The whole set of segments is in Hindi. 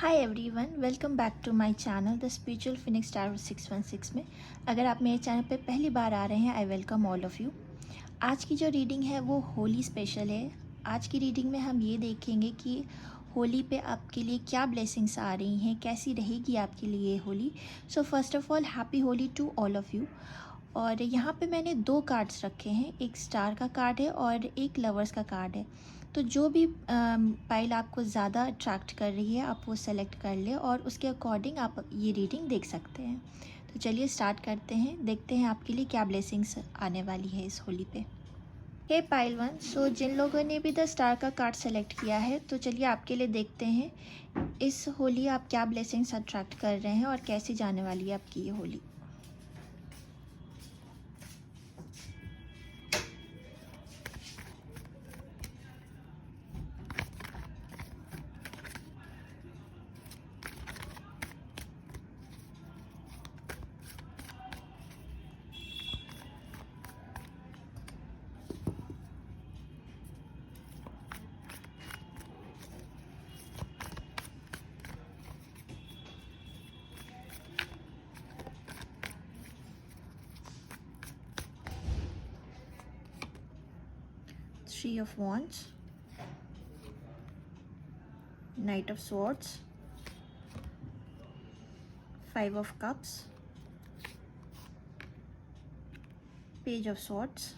Hi everyone, welcome back to my channel the spiritual phoenix star 616 में। अगर आप मेरे चैनल पे पहली बार आ रहे हैं, I welcome all of you. आज की जो रीडिंग है वो होली स्पेशल है। आज की रीडिंग में हम ये देखेंगे कि होली पे आपके लिए क्या ब्लेसिंग्स आ रही हैं, कैसी रहेगी आपके लिए ये Holi. So first of all happy Holi to all of you. और यहाँ पे मैंने दो कार्ड्स रखे हैं, एक स्टार का कार्ड है और एक लवर्स का कार्ड है। तो जो भी पाइल आपको ज़्यादा अट्रैक्ट कर रही है आप वो सेलेक्ट कर ले और उसके अकॉर्डिंग आप ये रीडिंग देख सकते हैं। तो चलिए स्टार्ट करते हैं, देखते हैं आपके लिए क्या ब्लेसिंग्स आने वाली है इस होली पे। हे पाइल वन, सो जिन लोगों ने भी द स्टार का कार्ड सेलेक्ट किया है तो चलिए आपके लिए देखते हैं इस होली आप क्या ब्लेसिंग्स अट्रैक्ट कर रहे हैं और कैसे जाने वाली है आपकी ये Holi. 3 of Wands, Knight of Swords, 5 of Cups, Page of Swords,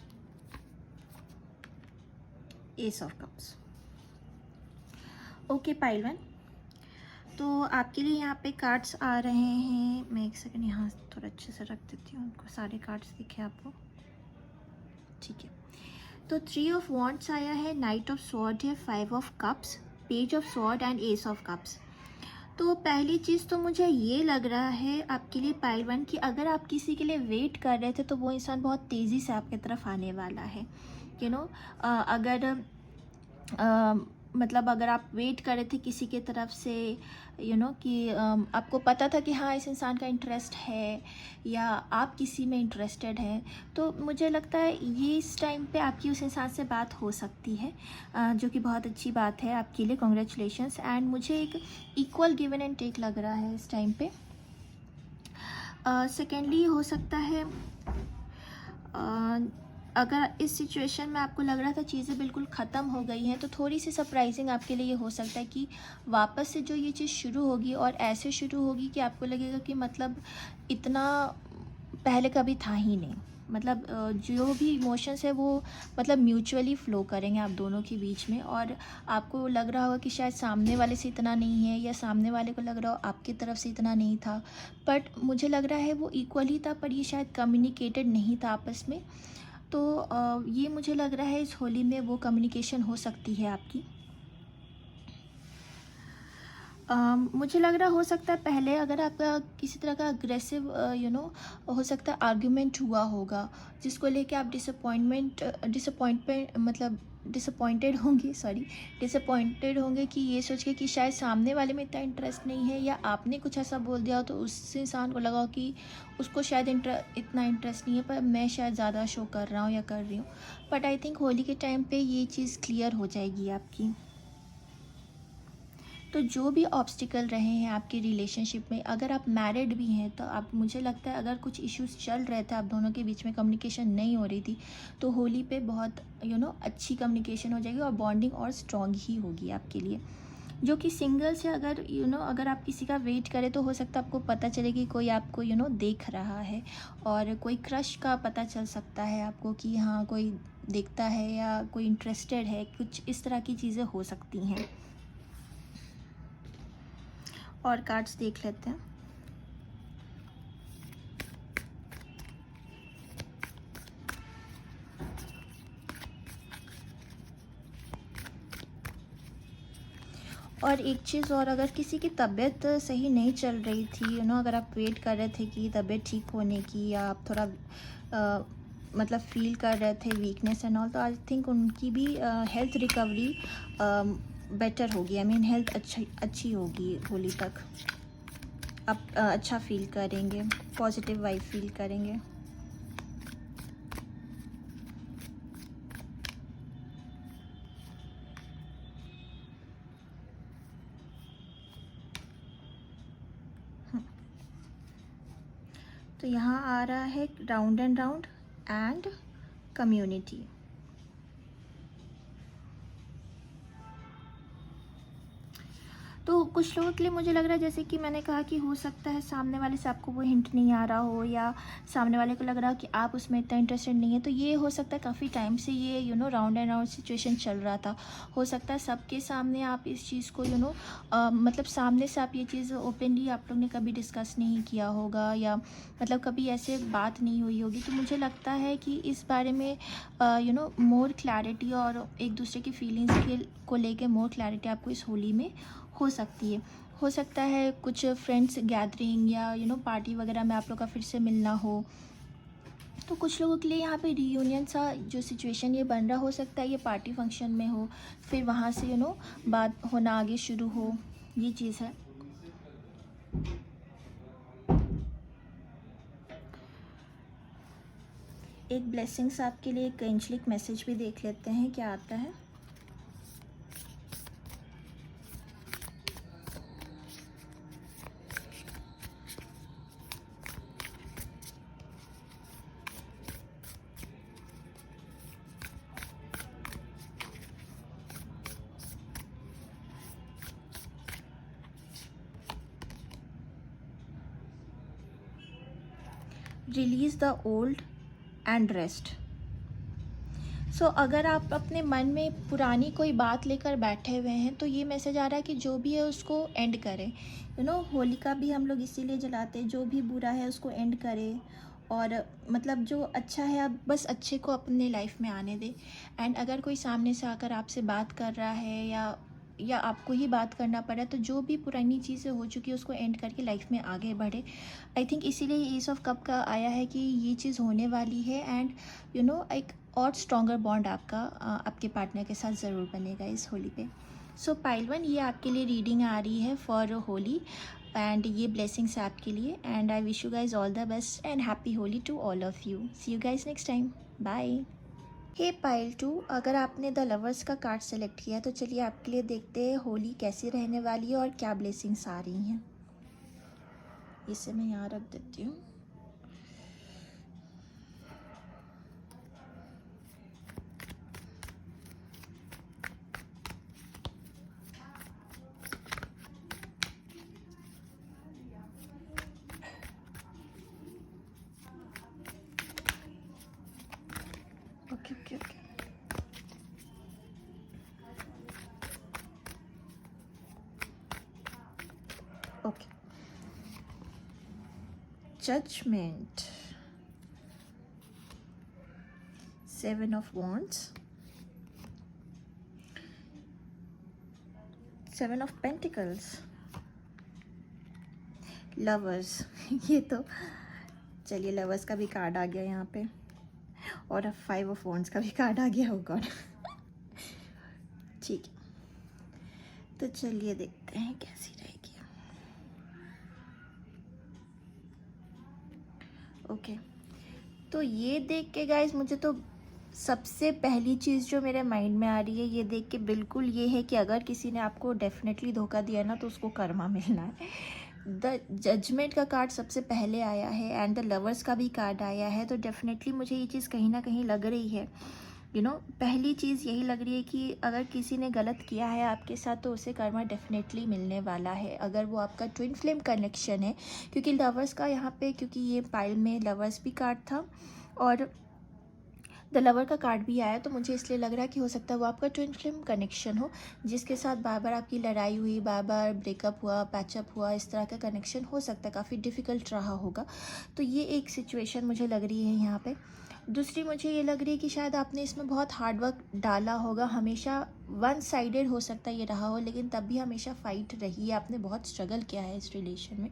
Ace of Cups। Okay pile one, तो आपके लिए यहाँ पे कार्ड्स आ रहे हैं। मैं एक सेकंड यहाँ थोड़ा अच्छे से रख देती हूँ, उनको सारे कार्ड्स दिखे आपको, ठीक है। तो 3 ऑफ वॉन्ड्स आया है, नाइट ऑफ स्वॉर्ड है, 5 of cups, page of sword and S of cups. तो पहली चीज़ तो मुझे ये लग रहा है आपके लिए पाइल वन कि अगर आप किसी के लिए वेट कर रहे थे तो वो इंसान बहुत तेज़ी से आपकी तरफ आने वाला है। यू नो अगर मतलब अगर आप वेट कर रहे थे किसी के तरफ से कि आपको पता था कि हाँ इस इंसान का इंटरेस्ट है या आप किसी में इंटरेस्टेड हैं, तो मुझे लगता है ये इस टाइम पे आपकी उस इंसान से बात हो सकती है, जो कि बहुत अच्छी बात है आपके लिए। कॉन्ग्रेचुलेशंस। एंड मुझे एक इक्वल गिवन एंड टेक लग रहा है इस टाइम पे। सेकेंडली हो सकता है अगर इस सिचुएशन में आपको लग रहा था चीज़ें बिल्कुल ख़त्म हो गई हैं, तो थोड़ी सी सरप्राइजिंग आपके लिए ये हो सकता है कि वापस से जो ये चीज़ शुरू होगी और ऐसे शुरू होगी कि आपको लगेगा कि मतलब इतना पहले कभी था ही नहीं। मतलब जो भी इमोशंस है वो मतलब म्यूचुअली फ़्लो करेंगे आप दोनों के बीच में, और आपको लग रहा होगा कि शायद सामने वाले से इतना नहीं है या सामने वाले को लग रहा हो आपकी तरफ से इतना नहीं था, बट मुझे लग रहा है वो इक्वली था, पर ये शायद कम्युनिकेटेड नहीं था आपस में। तो ये मुझे लग रहा है इस होली में वो कम्युनिकेशन हो सकती है आपकी। मुझे लग रहा हो सकता है पहले अगर आपका किसी तरह का अग्रेसिव हो सकता है आर्ग्यूमेंट हुआ होगा, जिसको लेके आप डिसअपॉइंटमेंट मतलब डिसअपॉइंटेड होंगे कि ये सोच के कि शायद सामने वाले में इतना इंटरेस्ट नहीं है, या आपने कुछ ऐसा बोल दिया हो तो उस इंसान को लगा हो कि उसको शायद इतना इंटरेस्ट नहीं है, पर मैं शायद ज़्यादा शो कर रहा हूँ या कर रही हूँ। बट आई थिंक होली के टाइम पे ये चीज़ क्लियर हो जाएगी आपकी। तो जो भी ऑब्स्टिकल रहे हैं आपकी रिलेशनशिप में, अगर आप मैरिड भी हैं तो आप, मुझे लगता है अगर कुछ इश्यूज चल रहे थे आप दोनों के बीच में, कम्युनिकेशन नहीं हो रही थी, तो होली पे बहुत अच्छी कम्युनिकेशन हो जाएगी और बॉन्डिंग और स्ट्रॉन्ग ही होगी आपके लिए। जो कि सिंगल से अगर अगर आप किसी का वेट करें तो हो सकता है आपको पता चले कि कोई आपको देख रहा है, और कोई क्रश का पता चल सकता है आपको कि हाँ कोई देखता है या कोई इंटरेस्टेड है, कुछ इस तरह की चीज़ें हो सकती हैं। और कार्ड्स देख लेते हैं। और एक चीज़ और, अगर किसी की तबीयत सही नहीं चल रही थी, अगर आप वेट कर रहे थे कि तबीयत ठीक होने की, या आप थोड़ा मतलब फील कर रहे थे वीकनेस एंड ऑल, तो आई थिंक उनकी भी हेल्थ रिकवरी बेटर होगी। आई मीन हेल्थ अच्छी होगी होली तक। आप अच्छा फील करेंगे, पॉजिटिव वाइब फील करेंगे। तो यहाँ आ रहा है round and round and community. तो कुछ लोगों के लिए मुझे लग रहा है जैसे कि मैंने कहा कि हो सकता है सामने वाले से आपको वो हिंट नहीं आ रहा हो, या सामने वाले को लग रहा हो कि आप उसमें इतना इंटरेस्टेड नहीं है। तो ये हो सकता है काफ़ी टाइम से ये राउंड एंड राउंड सिचुएशन चल रहा था। हो सकता है सबके सामने आप इस चीज़ को मतलब सामने से आप ये चीज़ ओपनली आप लोग ने कभी डिस्कस नहीं किया होगा, या मतलब कभी ऐसे बात नहीं हुई होगी। तो मुझे लगता है कि इस बारे में मोर क्लैरिटी और एक दूसरे की फीलिंग्स को लेके मोर क्लैरिटी आपको इस होली में हो सकती है। हो सकता है कुछ फ्रेंड्स गैदरिंग या पार्टी वगैरह में आप लोग का फिर से मिलना हो। तो कुछ लोगों के लिए यहाँ पे रीयूनियन सा जो सिचुएशन ये बन रहा हो सकता है ये पार्टी फंक्शन में हो, फिर वहाँ से बात होना आगे शुरू हो, ये चीज़ है। एक ब्लेसिंग्स आपके लिए एक एंजलिक मैसेज भी देख लेते हैं क्या आता है। Release the old and rest. So अगर आप अपने मन में पुरानी कोई बात लेकर बैठे हुए हैं तो ये मैसेज आ रहा है कि जो भी है उसको एंड करें। होलिका भी हम लोग इसीलिए जलाते हैं, जो भी बुरा है उसको एंड करें, और मतलब जो अच्छा है अब बस अच्छे को अपने लाइफ में आने दें। एंड अगर कोई सामने से आकर आपसे बात कर रहा है या आपको ही बात करना पड़ा, तो जो भी पुरानी चीज़ें हो चुकी है उसको एंड करके लाइफ में आगे बढ़े। आई थिंक इसीलिए एस ऑफ कप का आया है कि ये चीज़ होने वाली है। एंड एक और स्ट्रॉन्गर बॉन्ड आपका आपके पार्टनर के साथ ज़रूर बनेगा इस होली पे। सो पाइल 1 ये आपके लिए रीडिंग आ रही है फॉर होली, एंड ये ब्लेसिंग्स है आपके लिए। And I wish you guys all the best and happy Holi to all of you. See you guys next time, bye. Hey pile 2, अगर आपने द लवर्स का कार्ड सेलेक्ट किया तो चलिए आपके लिए देखते हैं होली कैसी रहने वाली है और क्या ब्लेसिंग्स आ रही हैं। इसे मैं यहाँ रख देती हूँ। Okay okay okay, okay. Judgement, 7 of Wands, 7 of Pentacles, lovers ये तो चलिए लवर्स का भी कार्ड आ गया यहाँ पे, और अब 5 of Wands का भी कार्ड आ गया होगा। ठीक है, तो चलिए देखते हैं कैसी रहेगी। ओके, तो ये देख के गाइस मुझे तो सबसे पहली चीज़ जो मेरे माइंड में आ रही है ये देख के बिल्कुल ये है कि अगर किसी ने आपको डेफिनेटली धोखा दिया ना तो उसको कर्मा मिलना है। द जजमेंट का कार्ड सबसे पहले आया है एंड द लवर्स का भी कार्ड आया है, तो डेफिनेटली मुझे ये चीज़ कहीं ना कहीं लग रही है। पहली चीज़ यही लग रही है कि अगर किसी ने गलत किया है आपके साथ तो उसे कर्मा डेफिनेटली मिलने वाला है, अगर वो आपका ट्विन फ्लेम कनेक्शन है। क्योंकि लवर्स का यहाँ पे, क्योंकि ये पाइल में लवर्स भी कार्ड था और द लवर का कार्ड भी आया, तो मुझे इसलिए लग रहा है कि हो सकता है वो आपका ट्विन फ्लेम कनेक्शन हो, जिसके साथ बार बार आपकी लड़ाई हुई, बार बार ब्रेकअप हुआ, पैचअप हुआ, इस तरह का कनेक्शन हो सकता है, काफ़ी डिफ़िकल्ट रहा होगा। तो ये एक सिचुएशन मुझे लग रही है यहाँ पे। दूसरी मुझे ये लग रही है कि शायद आपने इसमें बहुत हार्ड वर्क डाला होगा, हमेशा वन साइडेड हो सकता है ये रहा हो, लेकिन तब भी हमेशा फाइट रही है, आपने बहुत स्ट्रगल किया है इस रिलेशन में,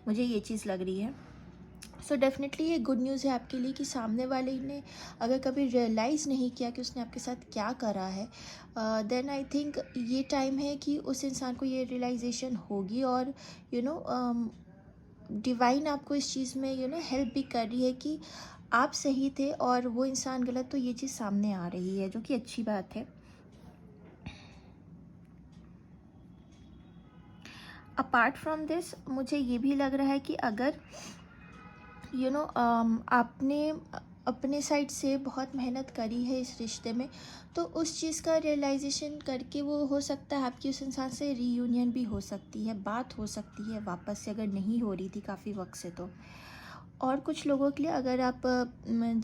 मुझे ये चीज़ लग रही है। सो डेफिनेटली ये गुड न्यूज़ है आपके लिए कि सामने वाले ने अगर कभी रियलाइज़ नहीं किया कि उसने आपके साथ क्या करा है, देन आई थिंक ये टाइम है कि उस इंसान को ये रियलाइजेशन होगी, और डिवाइन आपको इस चीज़ में हेल्प भी कर रही है कि आप सही थे और वो इंसान गलत, तो ये चीज़ सामने आ रही है जो कि अच्छी बात है। अपार्ट फ्रॉम दिस मुझे ये भी लग रहा है कि अगर आपने अपने साइड से बहुत मेहनत करी है इस रिश्ते में, तो उस चीज़ का रियलाइजेशन करके वो हो सकता है आपकी उस इंसान से रीयूनियन भी हो सकती है, बात हो सकती है वापस से, अगर नहीं हो रही थी काफ़ी वक्त से तो। और कुछ लोगों के लिए अगर आप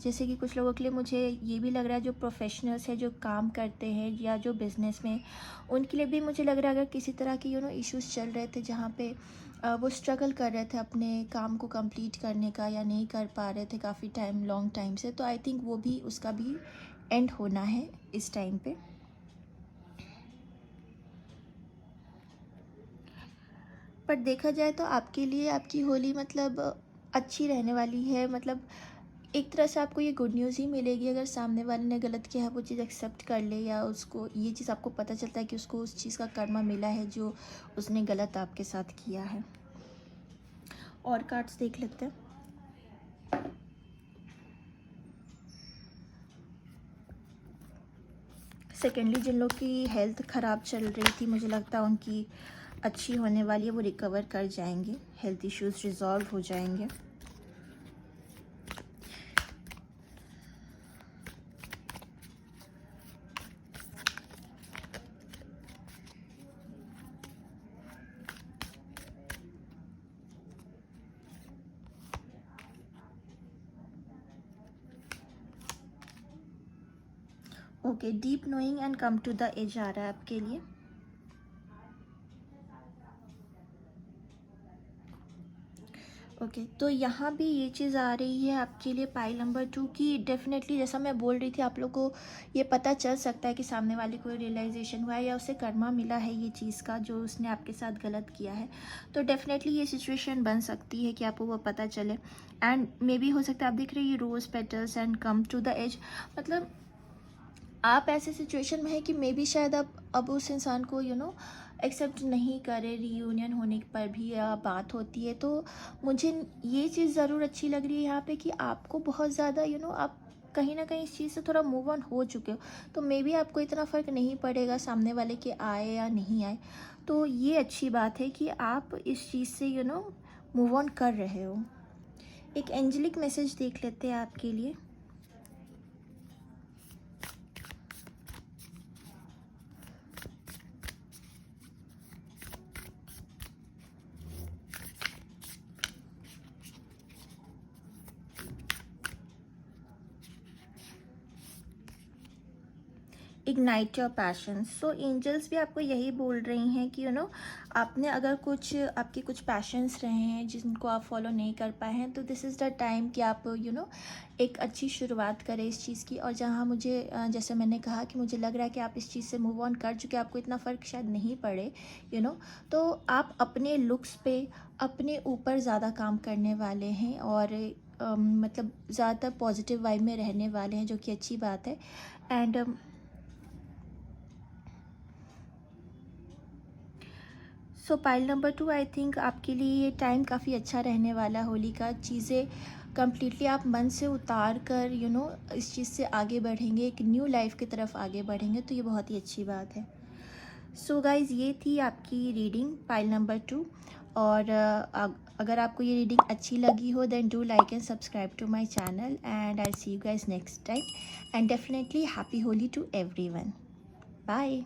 जैसे कि कुछ लोगों के लिए मुझे ये भी लग रहा है, जो प्रोफेशनल्स हैं, जो काम करते हैं या जो बिज़नेस में, उनके लिए भी मुझे लग रहा है अगर किसी तरह के इश्यूज़ चल रहे थे जहाँ पे वो स्ट्रगल कर रहे थे अपने काम को कंप्लीट करने का या नहीं कर पा रहे थे काफ़ी टाइम, लॉन्ग टाइम से, तो आई थिंक वो भी, उसका भी एंड होना है इस टाइम पे। पर देखा जाए तो आपके लिए आपकी होली मतलब अच्छी रहने वाली है, मतलब एक तरह से आपको ये गुड न्यूज़ ही मिलेगी अगर सामने वाले ने गलत किया है वो चीज़ एक्सेप्ट कर ले, या उसको ये चीज़ आपको पता चलता है कि उसको उस चीज़ का कर्मा मिला है जो उसने गलत आपके साथ किया है। और कार्ड्स देख लेते हैं। सेकेंडली, जिन लोग की हेल्थ ख़राब चल रही थी, मुझे लगता है उनकी अच्छी होने वाली है, वो रिकवर कर जाएंगे, हेल्थ इश्यूज़ रिजॉल्व हो जाएंगे। Okay, deep knowing and come to the edge आ रहा है आपके लिए। ओके, तो यहाँ भी ये चीज़ आ रही है आपके लिए पाइल नंबर 2 की, डेफिनेटली जैसा मैं बोल रही थी, आप लोग को ये पता चल सकता है कि सामने वाले को रियलाइजेशन हुआ है या उसे कर्मा मिला है ये चीज़ का जो उसने आपके साथ गलत किया है। तो डेफिनेटली ये सिचुएशन बन सकती है कि आपको वो पता चले, एंड मे बी हो सकता है आप देख रहे हैं ये rose petals and come to the edge, मतलब आप ऐसे सिचुएशन में है कि मे बी शायद आप अब उस इंसान को एक्सेप्ट नहीं करें, रीयूनियन होने पर भी या बात होती है, तो मुझे ये चीज़ ज़रूर अच्छी लग रही है यहाँ पे कि आपको बहुत ज़्यादा आप कहीं ना कहीं इस चीज़ से थोड़ा मूव ऑन हो चुके हो, तो मे बी आपको इतना फ़र्क नहीं पड़ेगा सामने वाले के आए या नहीं आए। तो ये अच्छी बात है कि आप इस चीज़ से मूव ऑन कर रहे हो। एक एंजेलिक मैसेज देख लेते हैं आपके लिए। Ignite your passion. So angels भी आपको यही बोल रही हैं कि आपने अगर कुछ, आपके कुछ पैशंस रहे हैं जिनको आप फॉलो नहीं कर पाए हैं, तो दिस इज़ द टाइम कि आप एक अच्छी शुरुआत करें इस चीज़ की। और जहाँ मुझे जैसे मैंने कहा कि मुझे लग रहा है कि आप इस चीज़ से मूव ऑन कर चुके, आपको इतना फ़र्क शायद नहीं पड़े तो आप अपने लुक्स पे, अपने ऊपर ज़्यादा काम करने वाले हैं, और मतलब ज़्यादातर पॉजिटिव वाइब में रहने वाले हैं, जो कि अच्छी बात है। And so pile number 2, I think आपके लिए ये टाइम काफ़ी अच्छा रहने वाला है होली का। चीज़ें कम्प्लीटली आप मन से उतार कर इस चीज़ से आगे बढ़ेंगे, एक न्यू लाइफ की तरफ आगे बढ़ेंगे, तो ये बहुत ही अच्छी बात है। सो गाइज़, ये थी आपकी रीडिंग पाइल नंबर 2। और अगर आपको ये रीडिंग अच्छी लगी हो, then do like and subscribe to my channel, and I see you guys next time, and definitely happy Holi to everyone. Bye.